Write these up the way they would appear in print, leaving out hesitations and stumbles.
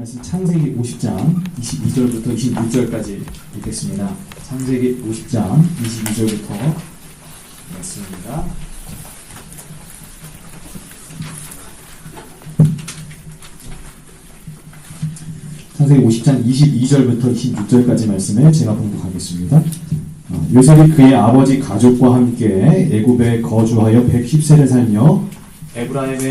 말씀 창세기 50장 22절부터 26절까지 읽겠습니다. 창세기 50장 22절부터 말씀입니다. 창세기 50장 22절부터 26절까지 말씀을 제가 봉독하겠습니다. 요셉이 그의 아버지 가족과 함께 애굽에 거주하여 110세를 살며 에브라임의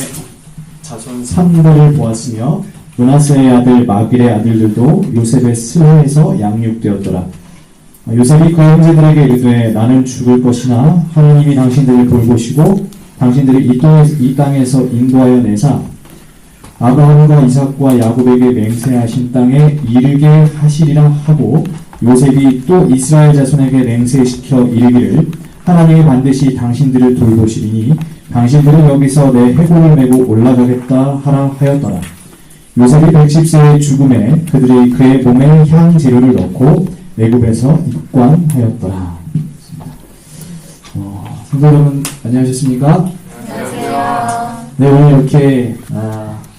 자손 3대를 보았으며 므낫세의 아들 마길의 아들들도 요셉의 슬해에서 양육되었더라. 요셉이 그 형제들에게 이르되 나는 죽을 것이나 하나님이 당신들을 돌보시고 당신들이 이 땅에서 인도하여 내사 아브라함과 이삭과 야곱에게 맹세하신 땅에 이르게 하시리라 하고 요셉이 또 이스라엘 자손에게 맹세시켜 이르기를 하나님이 반드시 당신들을 돌보시리니 당신들은 여기서 내 해골을 메고 올라가겠다 하라 하였더라. 요셉이 110세의 죽음에 그들이 그의 몸에 향재료를 넣고 애굽에서 입관하였더라. 성도 여러분 안녕하셨습니까? 안녕하세요. 네, 오늘 이렇게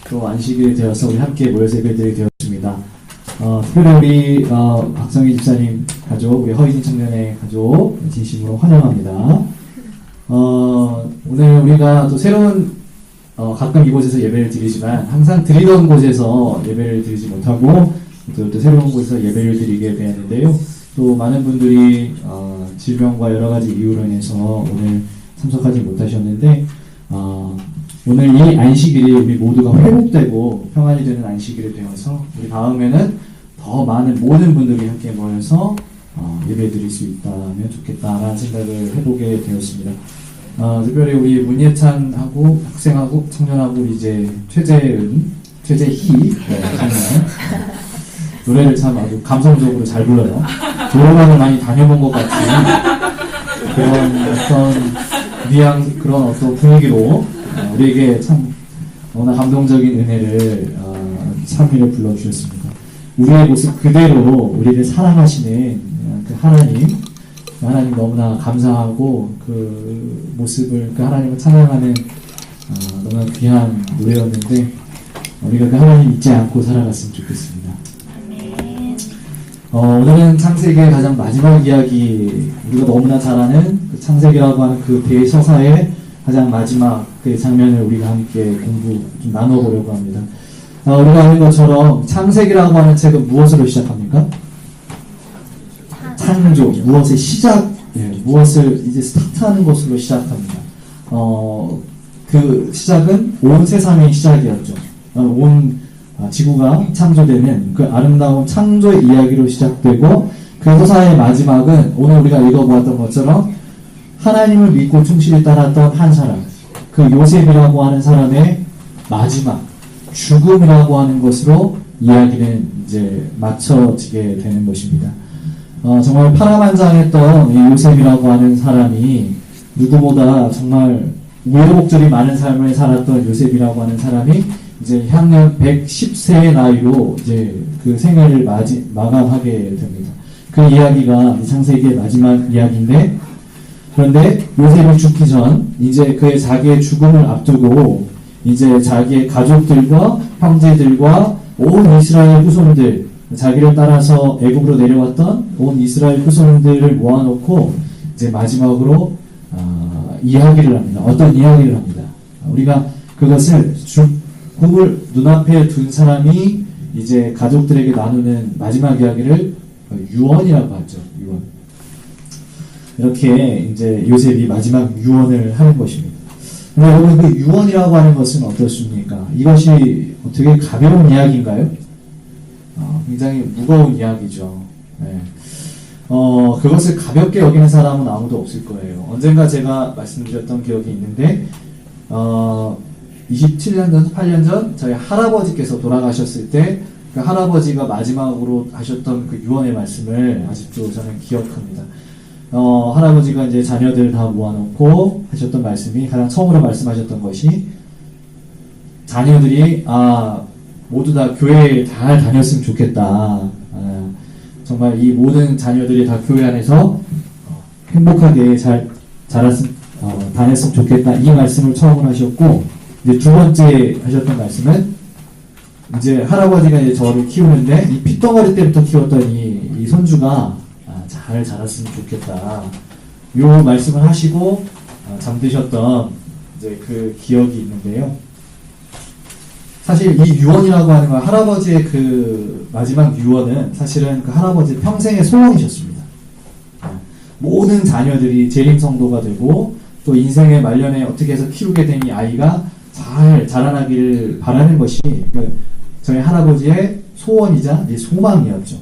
또 안식일이 되어서 우리 함께 모여서 예배드리게 되었습니다. 특별히 우리 박성희 집사님 가족, 우리 허희진 청년의 가족 진심으로 환영합니다. 오늘 우리가 또 새로운 가끔 이곳에서 예배를 드리지만 항상 드리던 곳에서 예배를 드리지 못하고 또 새로운 곳에서 예배를 드리게 되었는데요. 또 많은 분들이 질병과 여러 가지 이유로 인해서 오늘 참석하지 못하셨는데 오늘 이 안식일이 우리 모두가 회복되고 평안이 되는 안식일이 되어서 우리 다음에는 더 많은 모든 분들이 함께 모여서 예배 드릴 수 있다면 좋겠다라는 생각을 해보게 되었습니다. 특별히 우리 문예찬하고 학생하고 청년하고 이제 최재희 청년 노래를 참 아주 감성적으로 잘 불러요. 노래방을 많이 다녀본 것 같은 그런 어떤 그런 어떤 분위기로 우리에게 참 너무나 감동적인 은혜를 찬미를 불러주셨습니다. 우리의 모습 그대로 우리를 사랑하시는 그 하나님 너무나 감사하고 그 모습을 그 하나님을 찬양하는 너무나 귀한 노래였는데 우리가 그 하나님 잊지 않고 살아갔으면 좋겠습니다. 오늘은 창세기의 가장 마지막 이야기, 우리가 너무나 잘 아는 그 창세기라고 하는 그 대서사의 가장 마지막 그 장면을 우리가 함께 공부 좀 나눠보려고 합니다. 우리가 아는 것처럼 창세기라고 하는 책은 무엇으로 시작합니까? 창조, 무엇의 시작, 무엇을 이제 스타트하는 것으로 시작합니다. 그 시작은 온 세상의 시작이었죠. 온 지구가 창조되는 그 아름다운 창조의 이야기로 시작되고 그 서사의 마지막은 오늘 우리가 읽어보았던 것처럼 하나님을 믿고 충실히 따랐던 한 사람, 그 요셉이라고 하는 사람의 마지막 죽음이라고 하는 것으로 이야기는 이제 맞춰지게 되는 것입니다. 정말 파란만장했던 이 요셉이라고 하는 사람이 누구보다 정말 우여곡절이 많은 삶을 살았던 요셉이라고 하는 사람이 이제 향년 110세의 나이로 이제 그 생애를 마감하게 됩니다. 그 이야기가 창세기의 마지막 이야기인데, 그런데 요셉이 죽기 전 이제 그의 자기의 죽음을 앞두고 이제 자기의 가족들과 형제들과 온 이스라엘 후손들, 자기를 따라서 애굽으로 내려왔던 온 이스라엘 후손들을 모아놓고 이제 마지막으로 이야기를 합니다. 어떤 이야기를 합니다. 우리가 그것을 죽음을 눈앞에 둔 사람이 이제 가족들에게 나누는 마지막 이야기를 유언이라고 하죠. 유언. 이렇게 이제 요셉이 마지막 유언을 하는 것입니다. 근데 여러분, 그 유언이라고 하는 것은 어떻습니까? 이것이 되게 가벼운 이야기인가요? 굉장히 무거운 이야기죠. 네. 그것을 가볍게 여기는 사람은 아무도 없을 거예요. 언젠가 제가 말씀드렸던 기억이 있는데, 27년 전, 8년 전, 저희 할아버지께서 돌아가셨을 때, 그 할아버지가 마지막으로 하셨던 그 유언의 말씀을 아직도 저는 기억합니다. 할아버지가 이제 자녀들 다 모아놓고 하셨던 말씀이, 가장 처음으로 말씀하셨던 것이, 자녀들이, 모두 다 교회에 잘 다녔으면 좋겠다. 정말 이 모든 자녀들이 다 교회 안에서 행복하게 잘 다녔으면 좋겠다. 이 말씀을 처음으로 하셨고, 이제 두 번째 하셨던 말씀은 이제 할아버지가 이제 저를 키우는데 이 핏덩어리 때부터 키웠던 이 손주가 잘 자랐으면 좋겠다. 요 말씀을 하시고 잠드셨던 이제 그 기억이 있는데요. 사실 이 유언이라고 하는 건 할아버지의 그 마지막 유언은 사실은 그 할아버지 평생의 소원이셨습니다. 모든 자녀들이 재림성도가 되고 또 인생의 말년에 어떻게 해서 키우게 된 이 아이가 잘 자라나기를 바라는 것이 저희 할아버지의 소원이자 소망이었죠.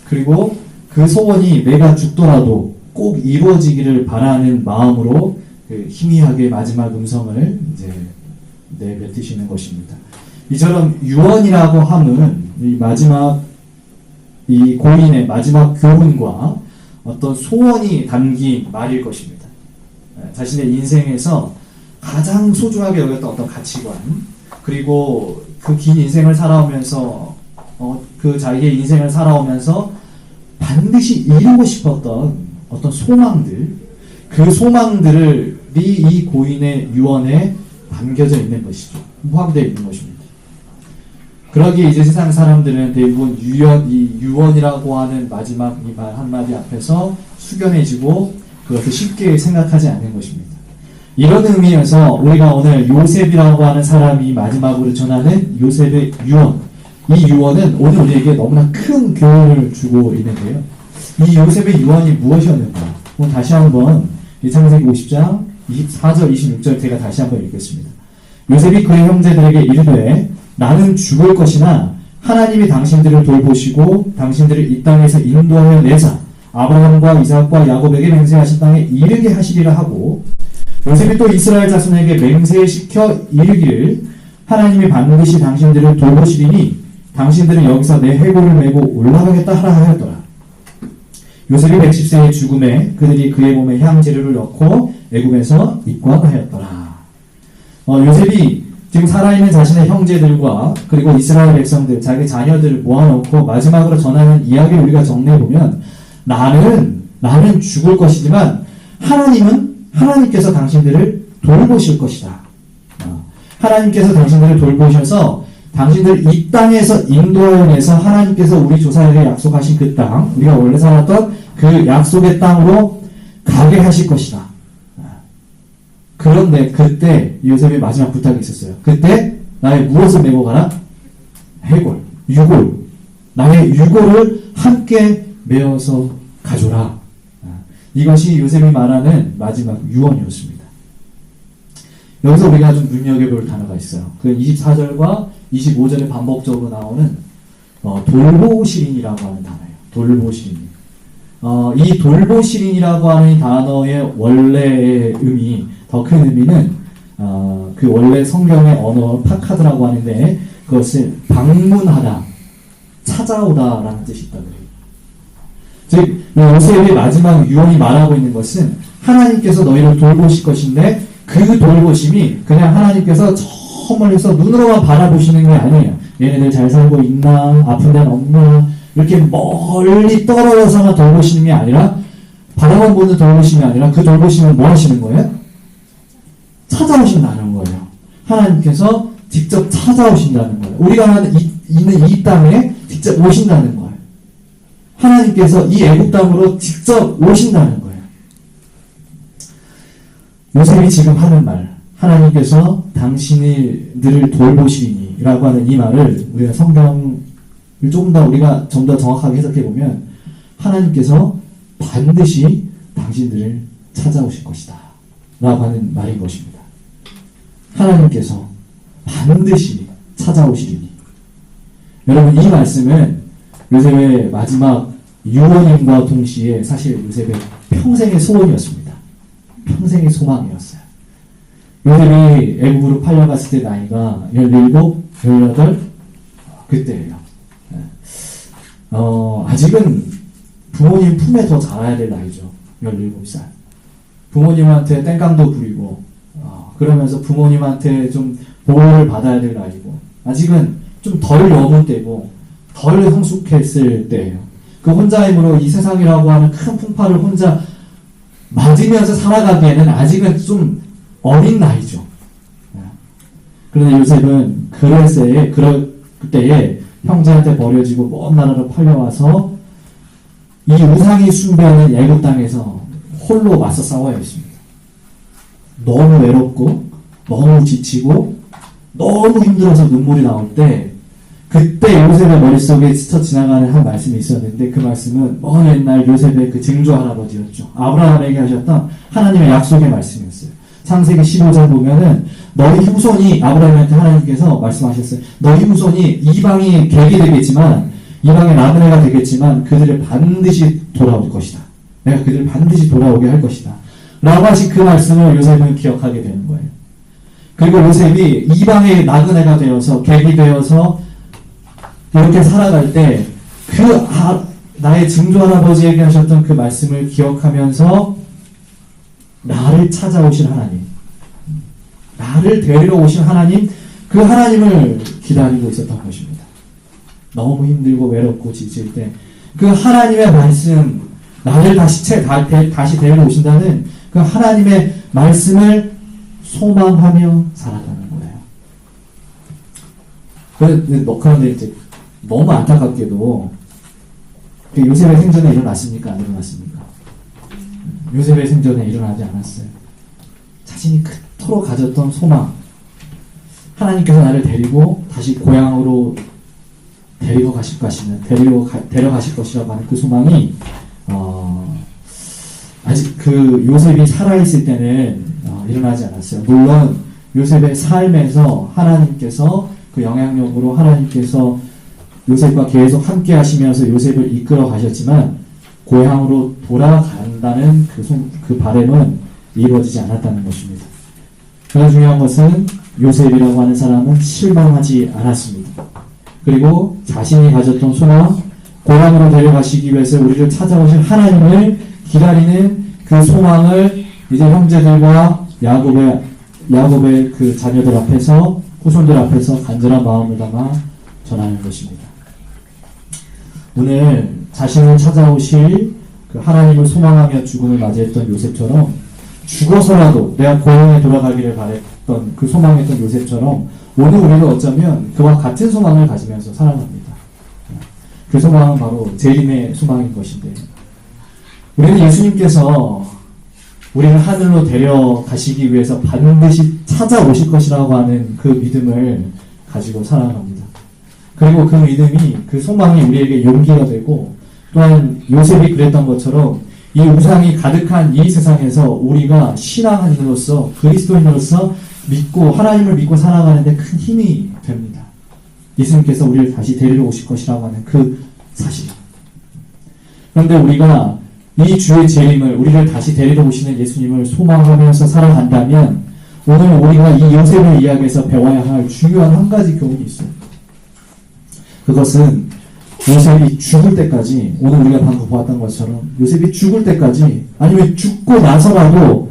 그리고 그 소원이 내가 죽더라도 꼭 이루어지기를 바라는 마음으로 그 희미하게 마지막 음성을 이제 내뱉으시는 것입니다. 이처럼 유언이라고 함은 이 마지막 이 고인의 마지막 교훈과 어떤 소원이 담긴 말일 것입니다. 자신의 인생에서 가장 소중하게 여겼던 어떤 가치관, 그리고 그 긴 인생을 살아오면서 그 자기의 인생을 살아오면서 반드시 이루고 싶었던 어떤 소망들, 그 소망들이 이 고인의 유언에 담겨져 있는 것이죠. 포함되어 있는 것입니다. 그러기에 이제 세상 사람들은 대부분 이 유언이라고 하는 마지막 이 말 한마디 앞에서 숙연해지고 그것을 쉽게 생각하지 않는 것입니다. 이런 의미에서 우리가 오늘 요셉이라고 하는 사람이 마지막으로 전하는 요셉의 유언, 이 유언은 오늘 우리에게 너무나 큰 교훈을 주고 있는데요. 이 요셉의 유언이 무엇이었는가? 오늘 다시 한번 창세기 50장 24절 26절 제가 다시 한번 읽겠습니다. 요셉이 그의 형제들에게 이르되 나는 죽을 것이나 하나님이 당신들을 돌보시고 당신들을 이 땅에서 인도하여 내사 아브라함과 이삭과 야곱에게 맹세하신 땅에 이르게 하시리라 하고, 요셉이 또 이스라엘 자손에게 맹세시켜 이르기를 하나님이 반드시 당신들을 돌보시리니 당신들은 여기서 내 해골을 메고 올라가겠다 하라 하였더라. 요셉이 110세의 죽음에 그들이 그의 몸에 향재료를 넣고 애굽에서 입관하였더라. 요셉이 지금 살아있는 자신의 형제들과 그리고 이스라엘 백성들, 자기 자녀들을 모아놓고 마지막으로 전하는 이야기를 우리가 정리해보면 나는 죽을 것이지만 하나님께서 당신들을 돌보실 것이다. 하나님께서 당신들을 돌보셔서 당신들 이 땅에서 인도하여 내서 하나님께서 우리 조상에게 약속하신 그 땅, 우리가 원래 살았던 그 약속의 땅으로 가게 하실 것이다. 그런데 그때 요셉의 마지막 부탁이 있었어요. 그때 나의 무엇을 메고 가라? 해골, 유골. 나의 유골을 함께 메어서 가져라. 이것이 요셉이 말하는 마지막 유언이었습니다. 여기서 우리가 좀 눈여겨볼 단어가 있어요. 그 24절과 25절에 반복적으로 나오는 돌보시린이라고 하는 단어예요. 돌보시린. 이 돌보시린이라고 하는 단어의 원래의 의미, 더 큰 의미는 그 원래 성경의 언어 파카드라고 하는데 그것을 방문하다, 찾아오다라는 뜻이 있다고 해요. 즉 요셉의 마지막 유언이 말하고 있는 것은 하나님께서 너희를 돌보실 것인데 그 돌보심이 그냥 하나님께서 저 멀리서 눈으로만 바라보시는 게 아니에요. 얘네들 잘 살고 있나? 아픈 데는 없나? 이렇게 멀리 떨어져서만 돌보시는 게 아니라 바라만 보는 돌보심이 아니라 그 돌보심은 뭐 하시는 거예요? 찾아오신다는 거예요. 하나님께서 직접 찾아오신다는 거예요. 우리가 있는 이 땅에 직접 오신다는 거예요. 하나님께서 이 애굽 땅으로 직접 오신다는 거예요. 요셉이 지금 하는 말, 하나님께서 당신들을 돌보시니 라고 하는 이 말을 우리가 성경을 조금 더 우리가 좀 더 정확하게 해석해 보면 하나님께서 반드시 당신들을 찾아오실 것이다 라고 하는 말인 것입니다. 하나님께서 반드시 찾아오시리니. 여러분, 이 말씀은 요셉의 마지막 유언임과 동시에 사실 요셉의 평생의 소원이었습니다. 평생의 소망이었어요. 요셉이 애굽으로 팔려갔을 때 나이가 17, 18 그때예요. 아직은 부모님 품에 더 자라야 될 나이죠. 17살. 부모님한테 땡깡도 부리고 그러면서 부모님한테 좀 보호를 받아야 될 나이고, 아직은 좀 덜 여문 때고 덜 성숙했을 때예요. 그 혼자 힘으로 이 세상이라고 하는 큰 풍파를 혼자 맞으면서 살아가기에는 아직은 좀 어린 나이죠. 그런데 요셉은 그때에 형제한테 버려지고 먼 나라로 팔려와서 이 우상이 숭배하는 애굽 땅에서 홀로 맞서 싸워야 했습니다. 너무 외롭고 너무 지치고 너무 힘들어서 눈물이 나올 때 그때 요셉의 머릿속에 스쳐 지나가는 한 말씀이 있었는데 그 말씀은 먼 옛날 요셉의 그 증조 할아버지였죠. 아브라함에게 하셨던 하나님의 약속의 말씀이었어요. 창세기 15장 보면은 너희 후손이 아브라함한테 하나님께서 말씀하셨어요. 너희 후손이 이방이 객이 되겠지만 이방의 나그네가 되겠지만 그들을 반드시 돌아올 것이다. 내가 그들을 반드시 돌아오게 할 것이다. 라고 하신 그 말씀을 요셉은 기억하게 되는 거예요. 그리고 요셉이 이방의 나그네가 되어서 객이 되어서 이렇게 살아갈 때 나의 증조할아버지에게 하셨던 그 말씀을 기억하면서 나를 찾아오신 하나님, 나를 데리러 오신 하나님, 그 하나님을 기다리고 있었던 것입니다. 너무 힘들고 외롭고 지칠 때 그 하나님의 말씀, 나를 다시 데리러 오신다는 그 하나님의 말씀을 소망하며 살아가는 거예요. 그런데 이제 너무 안타깝게도 요셉의 생전에 일어났습니까? 안 일어났습니까? 요셉의 생전에 일어나지 않았어요. 자신이 그토록 가졌던 소망, 하나님께서 나를 데리고 다시 고향으로 데려가실 것이라고 하는 그 소망이 아직 그 요셉이 살아있을 때는 일어나지 않았어요. 물론 요셉의 삶에서 하나님께서 그 영향력으로 하나님께서 요셉과 계속 함께 하시면서 요셉을 이끌어 가셨지만 고향으로 돌아간다는 그 바람은 이루어지지 않았다는 것입니다. 가장 중요한 것은 요셉이라고 하는 사람은 실망하지 않았습니다. 그리고 자신이 가졌던 소망, 고향으로 데려가시기 위해서 우리를 찾아오실 하나님을 기다리는 그 소망을 이제 형제들과 야곱의 그 자녀들 앞에서, 후손들 앞에서 간절한 마음을 담아 전하는 것입니다. 오늘 자신을 찾아오실 그 하나님을 소망하며 죽음을 맞이했던 요셉처럼 죽어서라도 내가 고향에 돌아가기를 바랬던 그 소망했던 요셉처럼 오늘 우리가 어쩌면 그와 같은 소망을 가지면서 살아갑니다. 그 소망은 바로 재림의 소망인 것인데 우리는 예수님께서 우리를 하늘로 데려가시기 위해서 반드시 찾아오실 것이라고 하는 그 믿음을 가지고 살아갑니다. 그리고 그 믿음이, 그 소망이 우리에게 용기가 되고 또한 요셉이 그랬던 것처럼 이 우상이 가득한 이 세상에서 우리가 신앙인으로서 그리스도인으로서 믿고 하나님을 믿고 살아가는데 큰 힘이 됩니다. 예수님께서 우리를 다시 데리러 오실 것이라고 하는 그 사실. 그런데 우리가 이 주의 재림을 우리를 다시 데리러 오시는 예수님을 소망하면서 살아간다면 오늘 우리가 이 요셉의 이야기에서 배워야 할 중요한 한 가지 교훈이 있어요. 그것은 요셉이 죽을 때까지 오늘 우리가 방금 보았던 것처럼 요셉이 죽을 때까지 아니면 죽고 나서도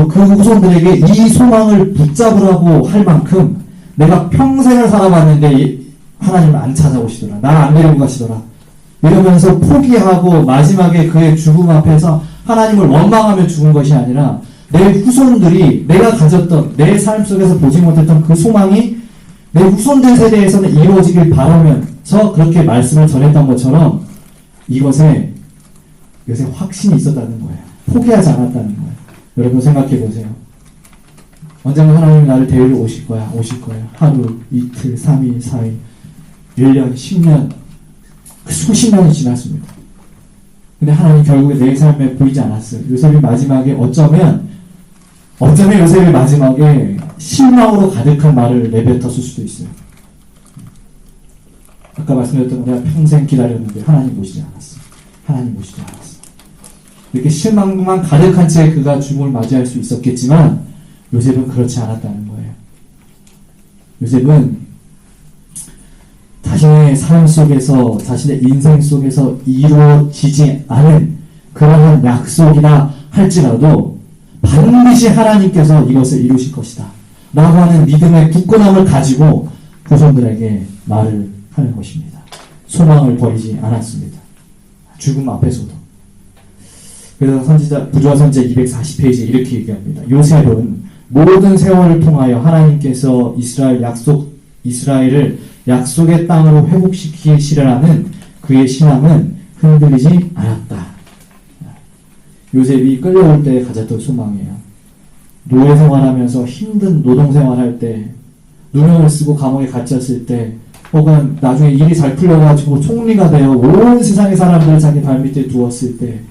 그 후손들에게 이 소망을 붙잡으라고 할 만큼 내가 평생을 살아봤는데 하나님을 안 찾아오시더라. 나 안 데리고 가시더라. 이러면서 포기하고 마지막에 그의 죽음 앞에서 하나님을 원망하며 죽은 것이 아니라 내 후손들이 내가 가졌던 내 삶 속에서 보지 못했던 그 소망이 내 후손들 세대에서는 이루어지길 바라면서 그렇게 말씀을 전했던 것처럼 이것에 요새 확신이 있었다는 거예요. 포기하지 않았다는 거예요. 여러분 생각해 보세요. 언젠가 하나님이 나를 데리러 오실 거야. 하루, 이틀, 3일, 4일, 1년, 10년, 수십 년이 지났습니다. 근데 하나님 결국에 내 삶에 보이지 않았어요. 요셉이 마지막에 어쩌면 요셉이 마지막에 실망으로 가득한 말을 내뱉었을 수도 있어요. 아까 말씀드렸던 내가 평생 기다렸는데 하나님 오시지 않았어. 이렇게 실망만 가득한 채 그가 죽음을 맞이할 수 있었겠지만 요셉은 그렇지 않았다는 거예요. 요셉은 자신의 삶 속에서, 자신의 인생 속에서 이루어지지 않은 그러한 약속이라 할지라도 반드시 하나님께서 이것을 이루실 것이다 라고 하는 믿음의 굳건함을 가지고 후손들에게 말을 하는 것입니다. 소망을 버리지 않았습니다. 죽음 앞에서도. 그래서 부조화 선제 240페이지에 이렇게 얘기합니다. 요셉은 모든 세월을 통하여 하나님께서 이스라엘을 약속의 땅으로 회복시키시려는 그의 신앙은 흔들리지 않았다. 요셉이 끌려올 때 가졌던 소망이에요. 노예 생활하면서 힘든 노동 생활할 때, 누명을 쓰고 감옥에 갇혔을 때, 혹은 나중에 일이 잘 풀려가지고 총리가 되어 온 세상의 사람들을 자기 발밑에 두었을 때,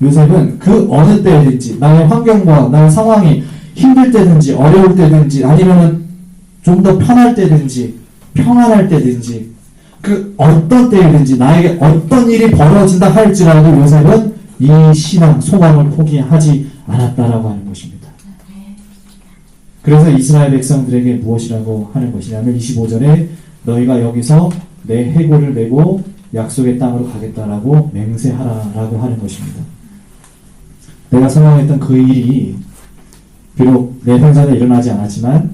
요셉은 그 어느 때든지 나의 환경과 나의 상황이 힘들 때든지 어려울 때든지 아니면 좀 더 편할 때든지 평안할 때든지 그 어떤 때든지 나에게 어떤 일이 벌어진다 할지라도 요셉은 이 신앙, 소망을 포기하지 않았다라고 하는 것입니다. 그래서 이스라엘 백성들에게 무엇이라고 하는 것이냐면 25절에 너희가 여기서 내 해골을 메고 약속의 땅으로 가겠다라고 맹세하라라고 하는 것입니다. 내가 소망했던 그 일이 비록 내 생전에 일어나지 않았지만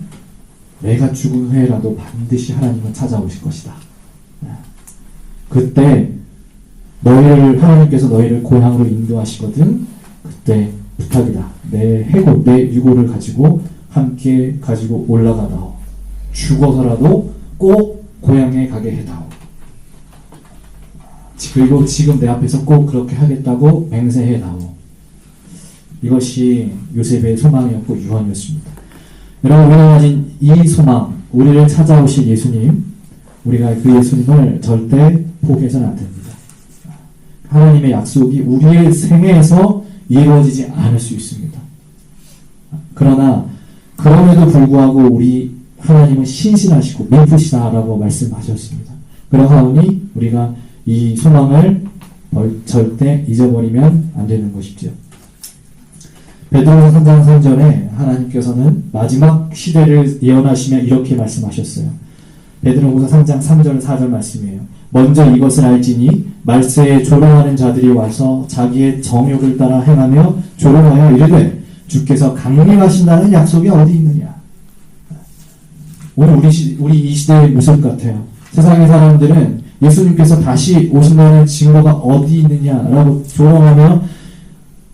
내가 죽은 후에라도 반드시 하나님은 찾아오실 것이다. 그때 하나님께서 너희를 고향으로 인도하시거든 그때 부탁이다. 내 해골, 내 유골을 가지고 함께 가지고 올라가다오. 죽어서라도 꼭 고향에 가게 해다오. 그리고 지금 내 앞에서 꼭 그렇게 하겠다고 맹세해다오. 이것이 요셉의 소망이었고 유언이었습니다. 여러분, 우리가 가진 이 소망, 우리를 찾아오실 예수님, 우리가 그 예수님을 절대 포기해서는 안 됩니다. 하나님의 약속이 우리의 생애에서 이루어지지 않을 수 있습니다. 그러나 그럼에도 불구하고 우리 하나님은 신실하시고 믿으시다라고 말씀하셨습니다. 그러하오니 우리가 이 소망을 절대 잊어버리면 안 되는 것이죠. 베드로서 3장 3절에 하나님께서는 마지막 시대를 예언하시며 이렇게 말씀하셨어요. 베드로서 3장 3절 4절 말씀이에요. 먼저 이것을 알지니 말세에 조롱하는 자들이 와서 자기의 정욕을 따라 행하며 조롱하여 이르되 주께서 강림하신다는 약속이 어디 있느냐. 오늘 우리 이 시대의 모습 같아요. 세상의 사람들은 예수님께서 다시 오신다는 증거가 어디 있느냐라고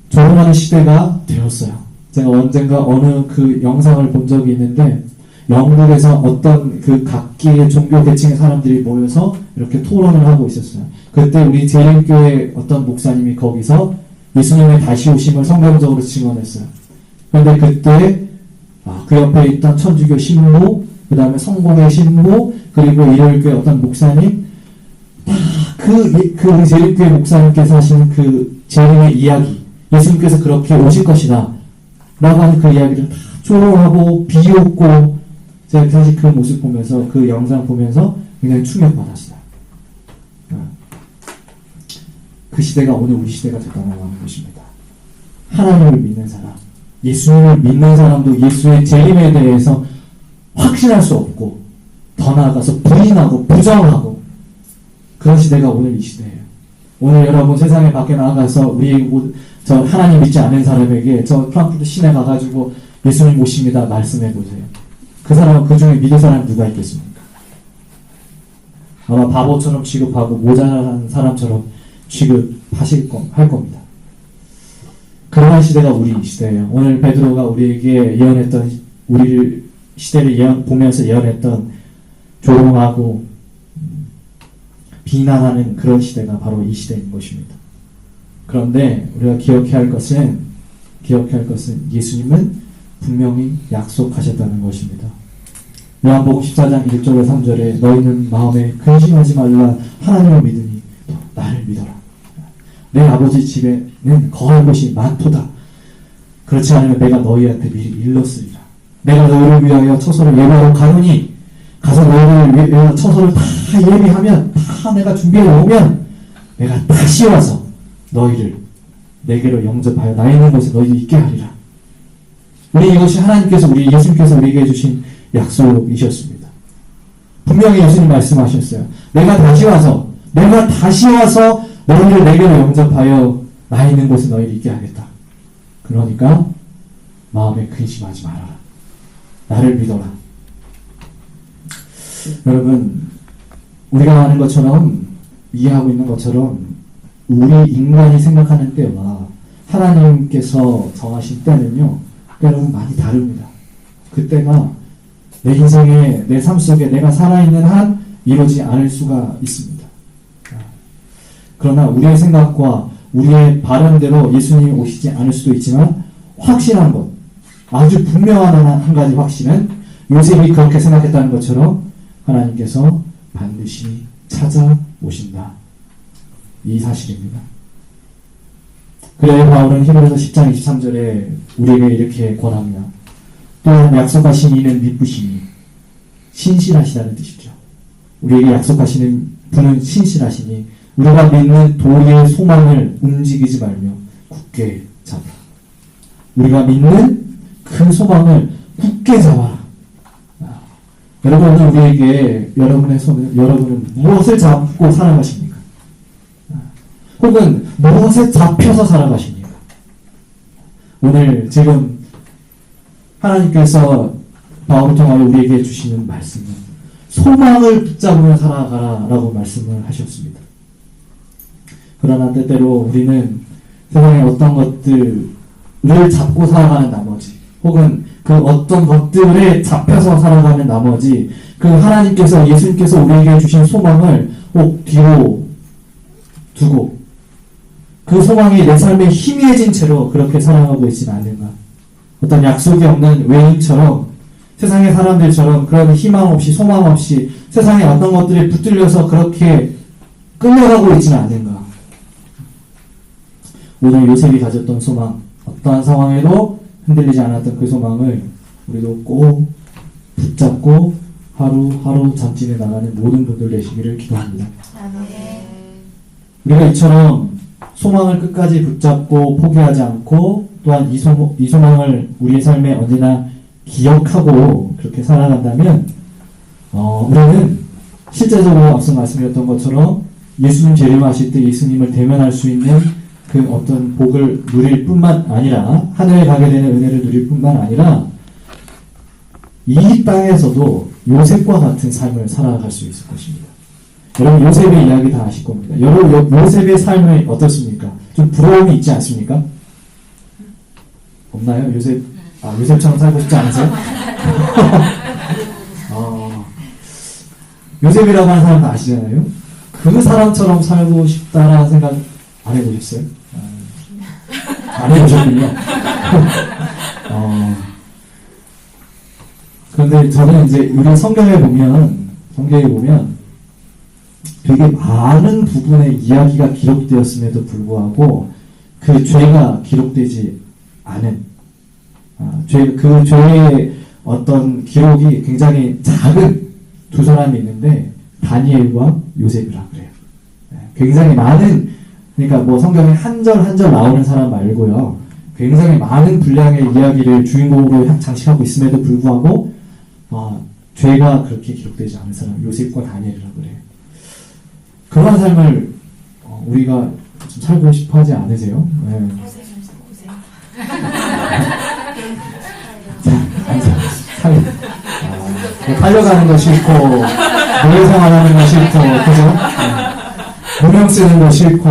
조롱하는 시대가 되었어요. 제가 언젠가 어느 그 영상을 본 적이 있는데 영국에서 어떤 그 각기의 종교 계층의 사람들이 모여서 이렇게 토론을 하고 있었어요. 그때 우리 재림교회 어떤 목사님이 거기서 예수님의 다시 오심을 성경적으로 증언했어요. 그런데 그때 그 옆에 있던 천주교 신부, 그 다음에 성공회 신부, 그리고 일요일교회 어떤 목사님, 다 그 재림교회 목사님께서 하시는 그 재림의 이야기, 예수님께서 그렇게 오실 것이다 라고 하는 그 이야기를 다 조롱하고 비웃고, 제가 사실 그 모습 보면서, 그 영상 보면서 굉장히 충격받았어요. 그 시대가 오늘 우리 시대가 됐다고 하는 것입니다. 하나님을 믿는 사람, 예수님을 믿는 사람도 예수의 재림에 대해서 확신할 수 없고, 더 나아가서 부인하고 부정하고, 그런 시대가 오늘 이 시대예요. 오늘 여러분 세상에 밖에 나가서 저 하나님 믿지 않는 사람에게 저 프랑크푸르트 시내 가가지고 예수님 오십니다 말씀해 보세요. 그 사람은 그 중에 믿을 사람이 누가 있겠습니까? 아마 바보처럼 취급하고 모자란 사람처럼 할 겁니다. 그러한 시대가 우리 시대예요. 오늘 베드로가 우리에게 예언했던, 우리 시대를 보면서 예언했던 조롱하고 비난하는 그런 시대가 바로 이 시대인 것입니다. 그런데 우리가 기억해야 할 것은 예수님은 분명히 약속하셨다는 것입니다. 요한복음 14장 1절에 3절에 너희는 마음에 근심하지 말라 하나님을 믿으니 나를 믿어라. 내 아버지 집에는 거할 곳이 많도다. 그렇지 않으면 내가 너희한테 미리 일렀으리라. 내가 너희를 위하여 처소를 예비하러 가노니 가서 너희를 위하여 처소를 다 예비하면 다 내가 준비해 놓으면 내가 다시 와서 너희를 내게로 영접하여 나 있는 곳에 너희를 있게 하리라. 이것이 하나님께서 예수님께서 우리에게 해주신 약속이셨습니다. 분명히 예수님 말씀하셨어요. 내가 다시 와서 너희를 내게로 영접하여 나 있는 곳에 너희를 있게 하겠다. 그러니까 마음에 근심하지 말아라. 나를 믿어라. 여러분, 우리가 아는 것처럼, 이해하고 있는 것처럼 우리 인간이 생각하는 때와 하나님께서 정하신 때는요, 여러분 많이 다릅니다. 그때가 내 인생에, 내 삶 속에 내가 살아있는 한 이루어지지 않을 수가 있습니다. 그러나 우리의 생각과 우리의 바람대로 예수님이 오시지 않을 수도 있지만 확실한 것, 아주 분명한 한 가지 확신은 요셉이 그렇게 생각했다는 것처럼 하나님께서 반드시 찾아오신다. 이 사실입니다. 그래 바울은 히브리서 10장 23절에 우리에게 이렇게 권합니다. 또한 약속하신 이는 믿으시니 신실하시다는 뜻이죠. 우리에게 약속하시는 분은 신실하시니 우리가 믿는 도리의 소망을 움직이지 말며 굳게 잡아라. 우리가 믿는 그 소망을 굳게 잡아라. 여러분 오늘 우리에게 여러분은 무엇을 잡고 살아가십니까? 혹은 무엇에 잡혀서 살아가십니까? 오늘 지금 하나님께서 바울을 통하여 우리에게 주시는 말씀은 소망을 붙잡으며 살아가라 라고 말씀을 하셨습니다. 그러나 때때로 우리는 세상의 어떤 것들을 잡고 살아가는 나머지 혹은 그 어떤 것들에 잡혀서 살아가는 나머지 그 하나님께서 예수님께서 우리에게 주신 소망을 꼭 뒤로 두고 그 소망이 내 삶에 희미해진 채로 그렇게 살아가고 있지는 않는가. 어떤 약속이 없는 외인처럼 세상의 사람들처럼 그런 희망 없이 소망 없이 세상의 어떤 것들에 붙들려서 그렇게 끌려가고 있지는 않는가. 오늘 요셉이 가졌던 소망, 어떠한 상황에도 흔들리지 않았던 그 소망을 우리도 꼭 붙잡고 하루하루 전진해 나가는 모든 분들 되시기를 기도합니다. 우리가 이처럼 소망을 끝까지 붙잡고 포기하지 않고 또한 이 소망을 우리의 삶에 언제나 기억하고 그렇게 살아간다면 우리는 실제적으로 앞서 말씀드렸던 것처럼 예수님 재림하실 때 예수님을 대면할 수 있는 그 어떤 복을 누릴 뿐만 아니라 하늘에 가게 되는 은혜를 누릴 뿐만 아니라 이 땅에서도 요셉과 같은 삶을 살아갈 수 있을 것입니다. 여러분 요셉의 이야기 다 아실 겁니다. 여러분 요셉의 삶이 어떻습니까? 좀 부러움이 있지 않습니까? 없나요? 요셉처럼 살고 싶지 않으세요? 요셉이라고 하는 사람 다 아시잖아요? 그 사람처럼 살고 싶다라는 생각 안 해보셨어요? 안 해보셨군요. 그런데 저는 이제 우리 성경에 보면 되게 많은 부분의 이야기가 기록되었음에도 불구하고 그 죄가 기록되지 않은 그 죄의 어떤 기록이 굉장히 작은 두 사람이 있는데 다니엘과 요셉이라 그래요. 굉장히 많은 그러니까 뭐 성경에 한 절 한 절 나오는 사람 말고요. 굉장히 많은 분량의 이야기를 주인공으로 장식하고 있음에도 불구하고 죄가 그렇게 기록되지 않은 사람 요셉과 다니엘이라고 그래요. 그런 삶을 우리가 좀 살고 싶어 하지 않으세요? 네. 살려가는 거 싫고 노예생활하는 거 싫고 그죠? 무명 쓰는 거 싫고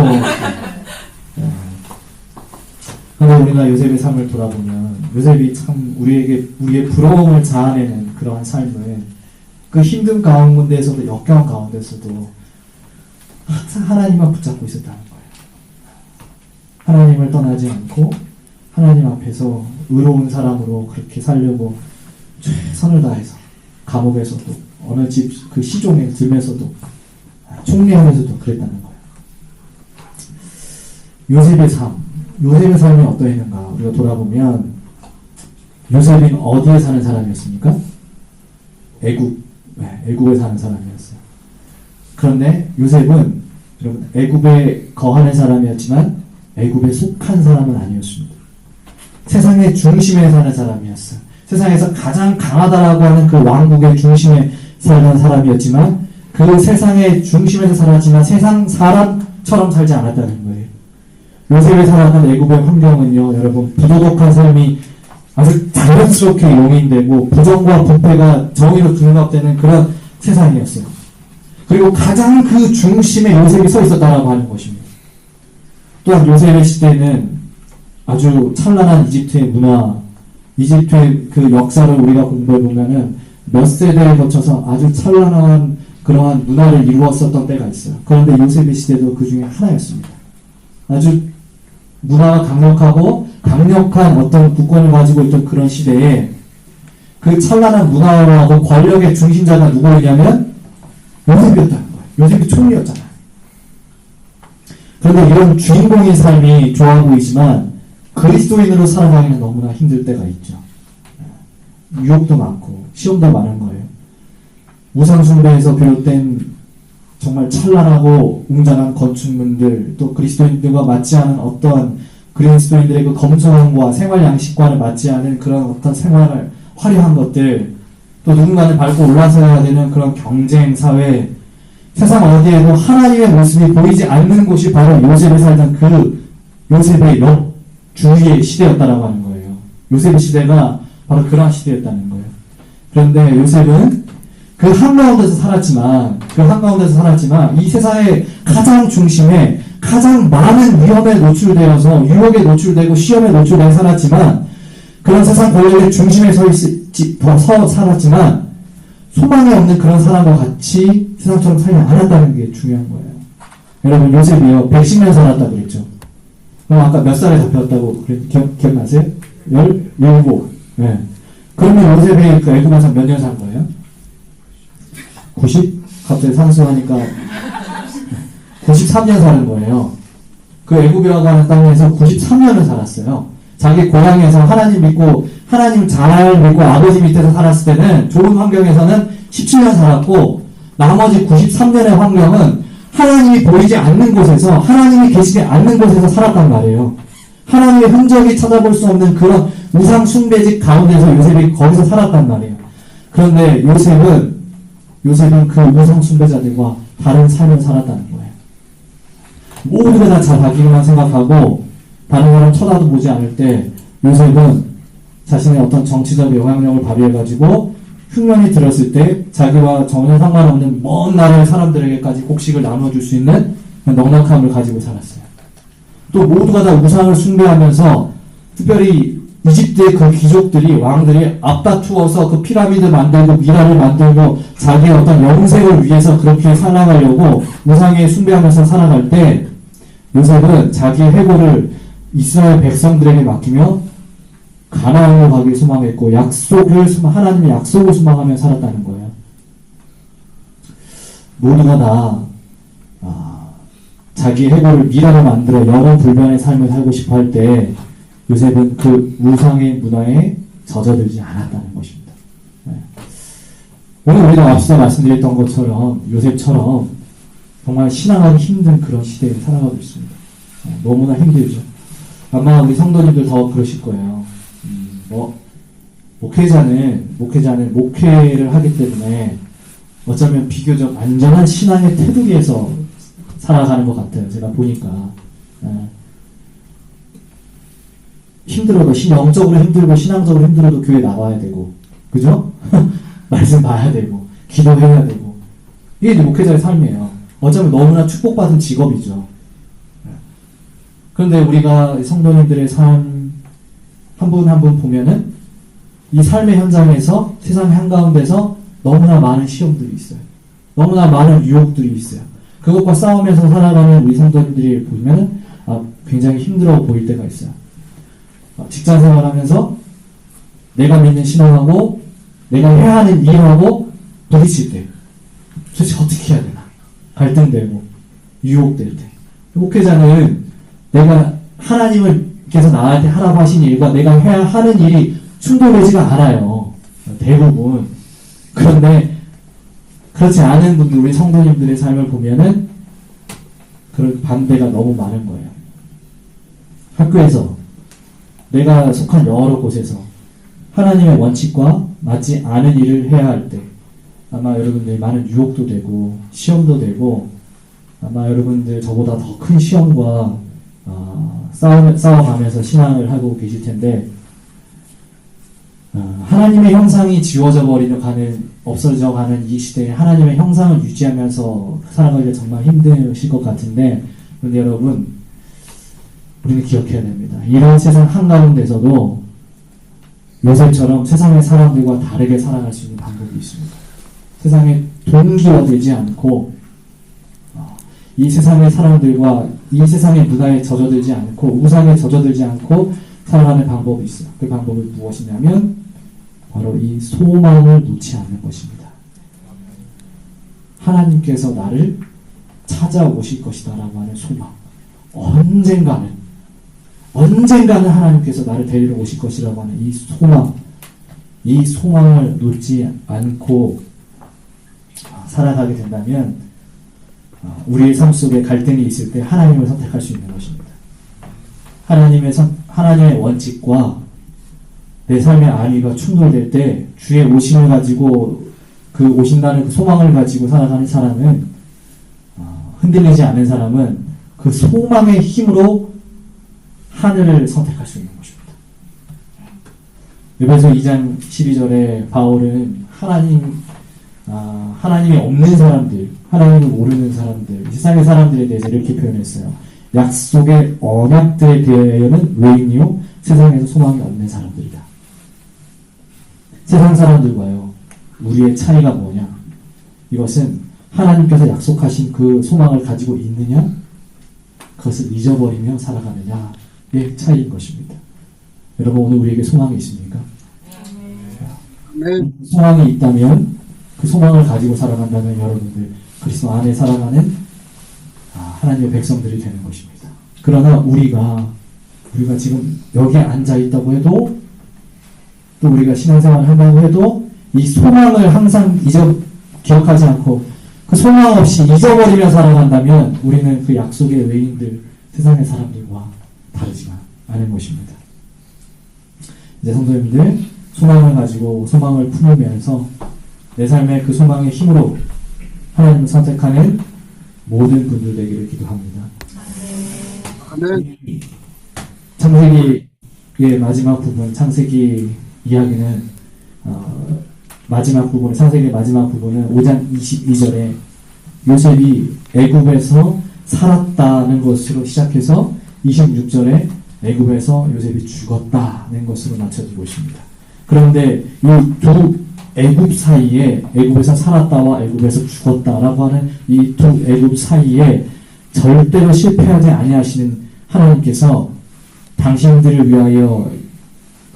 그런데 우리가 요셉의 삶을 돌아보면 요셉이 참 우리의 부러움을 자아내는 그러한 삶을 그 힘든 가운데에서도 역겨운 가운데서도 항상 하나님만 붙잡고 있었다는 거예요. 하나님을 떠나지 않고 하나님 앞에서 의로운 사람으로 그렇게 살려고 최선을 다해서 감옥에서도 어느 집 그 시종에 들면서도 총리하면서도 그랬다는 거예요. 요셉의 삶이 어떠했는가 우리가 돌아보면 요셉은 어디에 사는 사람이었습니까? 애굽에 사는 사람이었어요. 그런데 요셉은 여러분 애굽에 거하는 사람이었지만 애굽에 속한 사람은 아니었습니다. 세상의 중심에 사는 사람이었어요. 세상에서 가장 강하다라고 하는 그 왕국의 중심에 살던 사람이었지만 그 세상의 중심에서 살았지만 세상 사람처럼 살지 않았다는 거예요. 요셉이 살았던 애굽의 환경은요, 여러분 부도덕한 삶이 아주 자연스럽게 용인되고 부정과 부패가 정의로 중립되는 그런 세상이었어요. 그리고 가장 그 중심에 요셉이 서 있었다라고 하는 것입니다. 또한 요셉의 시대는 아주 찬란한 이집트의 문화 이집트의 그 역사를 우리가 공부해 보면은 몇 세대에 거쳐서 아주 찬란한 그러한 문화를 이루었었던 때가 있어요. 그런데 요셉의 시대도 그 중에 하나였습니다. 아주 문화가 강력하고 강력한 어떤 국권을 가지고 있던 그런 시대에 그 찬란한 문화하고 권력의 중심자가 누구였냐면 요셉이었다는 거예요. 요셉이 총리였잖아요. 그런데 이런 주인공의 삶이 좋아 보이지만 그리스도인으로 살아가기는 너무나 힘들 때가 있죠. 유혹도 많고 시험도 많은 거예요. 우상숭배에서 비롯된 정말 찬란하고 웅장한 건축물들, 또 그리스도인들과 맞지 않은 어떠한 그리스도인들의 그 검소함과 생활 양식과는 맞지 않은 그런 어떤 생활을 화려한 것들, 또 누군가는 밟고 올라서야 되는 그런 경쟁 사회, 세상 어디에도 하나님의 모습이 보이지 않는 곳이 바로 요셉이 살던 그 요셉의 주위의 시대였다라고 하는 거예요. 요셉의 시대가 바로 그러한 시대였다는 거예요. 그런데 요셉은 그 한가운데서 살았지만 이 세상의 가장 중심에 가장 많은 위험에 노출되어서 유혹에 노출되고 시험에 노출되어 살았지만 그런 세상 권력의 중심에 살았지만 소망이 없는 그런 사람과 같이 세상처럼 살지 않았다는 게 중요한 거예요. 여러분 요셉이요 110년 살았다고 그랬죠. 그럼 아까 몇 살에 잡혔다고 기억나세요? 17. 네. 그러면 요셉이 그 애굽에서 몇 년 산 거예요? 90? 갑자기 상수하니까 93년 사는 거예요. 그 애굽이라고 하는 땅에서 93년을 살았어요. 자기 고향에서 하나님 믿고 하나님 잘 믿고 아버지 밑에서 살았을 때는 좋은 환경에서는 17년 살았고 나머지 93년의 환경은 하나님이 보이지 않는 곳에서 하나님이 계시지 않는 곳에서 살았단 말이에요. 하나님의 흔적이 찾아볼 수 없는 그런 우상 숭배직 가운데서 요셉이 거기서 살았단 말이에요. 그런데 요셉은 그 우상 숭배자들과 다른 삶을 살았다는 거예요. 모두가 다 자기만 생각하고 다른 사람 쳐다도 보지 않을 때 요셉은 자신의 어떤 정치적 영향력을 발휘해가지고 흉년이 들었을 때 자기와 전혀 상관없는 먼 나라의 사람들에게까지 곡식을 나눠줄 수 있는 넉넉함을 가지고 살았어요. 또 모두가 다 우상을 숭배하면서 특별히 이집트의 그 귀족들이 왕들이 앞다투어서 그 피라미드 만들고 미라를 만들고 자기의 어떤 영생을 위해서 그렇게 살아가려고 우상에 숭배하면서 살아갈 때 요셉은 자기의 회고를 이스라엘 백성들에게 맡기며 가나안으로 가길 소망했고 하나님의 약속을 소망하며 살았다는 거예요. 모두가 다 자기의 회고를 미라로 만들어 영원 불변의 삶을 살고 싶어 할 때 요셉은 그 우상의 문화에 젖어들지 않았다는 것입니다. 네. 오늘 우리가 앞서 말씀드렸던 것처럼 요셉처럼 정말 신앙하기 힘든 그런 시대에 살아가고 있습니다. 네, 너무나 힘들죠. 아마 우리 성도님들 더 그러실 거예요. 목회자는 목회를 하기 때문에 어쩌면 비교적 안전한 신앙의 테두리에서 살아가는 것 같아요. 제가 보니까. 힘들어도, 영적으로 힘들고, 신앙적으로 힘들어도 교회 나와야 되고, 그죠? 말씀 봐야 되고, 기도해야 되고. 이게 이제 목회자의 삶이에요. 어쩌면 너무나 축복받은 직업이죠. 그런데 우리가 성도님들의 삶, 한 분 한 분 보면은, 이 삶의 현장에서, 세상의 한가운데서 너무나 많은 시험들이 있어요. 너무나 많은 유혹들이 있어요. 그것과 싸우면서 살아가는 우리 성도님들이 보면은, 굉장히 힘들어 보일 때가 있어요. 직장 생활하면서 내가 믿는 신앙하고 내가 해야 하는 일하고 부딪힐 때 도대체 어떻게 해야 되나 갈등되고 유혹될 때 목회자는 내가 하나님께서 나한테 하라고 하신 일과 내가 해야 하는 일이 충돌되지가 않아요. 대부분. 그런데 그렇지 않은 분들 우리 성도님들의 삶을 보면은 그런 반대가 너무 많은 거예요. 학교에서 내가 속한 여러 곳에서 하나님의 원칙과 맞지 않은 일을 해야 할 때 아마 여러분들 많은 유혹도 되고 시험도 되고 아마 여러분들 저보다 더 큰 시험과 싸워가면서 신앙을 하고 계실 텐데 하나님의 형상이 지워져 없어져 가는 이 시대에 하나님의 형상을 유지하면서 살아가기가 정말 힘드실 것 같은데 그런데 여러분 우리는 기억해야 됩니다. 이런 세상 한가운데서도 요셉처럼 세상의 사람들과 다르게 살아갈 수 있는 방법이 있습니다. 세상에 동기화되지 않고 이 세상의 사람들과 이 세상의 문화에 젖어들지 않고 우상에 젖어들지 않고 살아가는 방법이 있어요. 그 방법은 무엇이냐면 바로 이 소망을 놓지 않는 것입니다. 하나님께서 나를 찾아오실 것이다 라고 하는 소망. 언젠가는 하나님께서 나를 데리러 오실 것이라고 하는 이 소망을 놓지 않고 살아가게 된다면 우리의 삶 속에 갈등이 있을 때 하나님을 선택할 수 있는 것입니다. 하나님의 원칙과 내 삶의 안위가 충돌될 때 주의 오심을 가지고 그 오신다는 그 소망을 가지고 살아가는 사람은 흔들리지 않는 사람은 그 소망의 힘으로 하늘을 선택할 수 있는 것입니다. 에베소 2장 12절에 바울은 하나님이 없는 사람들, 하나님을 모르는 사람들, 세상의 사람들에 대해서 이렇게 표현했어요. 약속의 언약들에 대하여는 외인이요 세상에서 소망이 없는 사람들이다. 세상 사람들과요 우리의 차이가 뭐냐? 이것은 하나님께서 약속하신 그 소망을 가지고 있느냐, 그것을 잊어버리며 살아가느냐의 차이인 것입니다. 여러분, 오늘 우리에게 소망이 있습니까? 소망이 있다면, 그 소망을 가지고 살아간다면 여러분들 그리스도 안에 살아가는 하나님의 백성들이 되는 것입니다. 그러나 우리가 지금 여기에 앉아 있다고 해도, 또 우리가 신앙생활을 한다고 해도 이 소망을 항상 기억하지 않고 그 소망 없이 잊어버리며 살아간다면 우리는 그 약속의 외인들, 세상의 사람들과 다르지가 않은 것입니다. 이제 성도님들, 소망을 가지고 소망을 품으면서 내 삶의 그 소망의 힘으로 하나님을 선택하는 모든 분들 되기를 기도합니다. 창세기의 마지막 부분, 창세기 이야기는 창세기의 마지막 부분은 5장 22절에 요셉이 애굽에서 살았다는 것으로 시작해서 26절에 애굽에서 요셉이 죽었다는 것으로 맞춰지고 있습니다. 그런데 이 두 애굽 사이에, 애굽에서 살았다와 애굽에서 죽었다라고 하는 이 두 애굽 사이에 절대로 실패하지 아니하시는 하나님께서 당신들을 위하여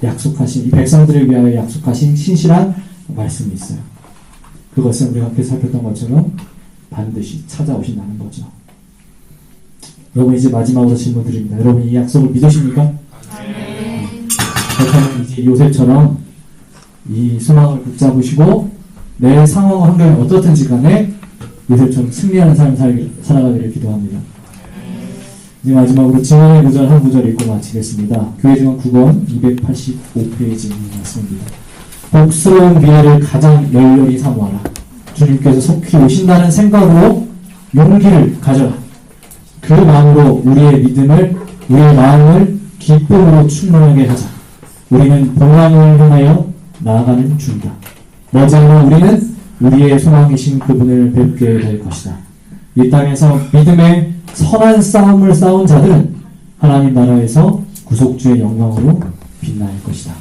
이 백성들을 위하여 약속하신 신실한 말씀이 있어요. 그것은 우리가 앞에 살폈던 것처럼 반드시 찾아오신다는 거죠. 여러분, 이제 마지막으로 질문 드립니다. 여러분, 이 약속을 믿으십니까? 그렇다면 이제 요셉처럼 이 소망을 붙잡으시고 내 상황과 환경이 어떻든지 간에 요셉처럼 승리하는 삶을 살아가기를 기도합니다. 이제 마지막으로 증언의 구절 한 구절 읽고 마치겠습니다. 교회증언 9권 285페이지 말씀입니다. 복스러운 미래를 가장 열렬히 사모하라. 주님께서 속히 오신다는 생각으로 용기를 가져라. 그 마음으로 우리의 마음을 기쁨으로 충만하게 하자. 우리는 본향을 향하여 나아가는 중이다. 머지않아 우리는 우리의 소망이신 그분을 뵙게 될 것이다. 이 땅에서 믿음의 선한 싸움을 싸운 자들은 하나님 나라에서 구속주의 영광으로 빛날 것이다.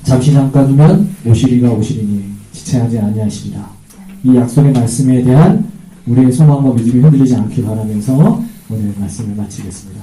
잠시 잠깐 두면 오시리가 오시리니 지체하지 아니하시리라. 이 약속의 말씀에 대한 우리의 소망과 믿음이 흔들리지 않길 바라면서 오늘 말씀을 마치겠습니다.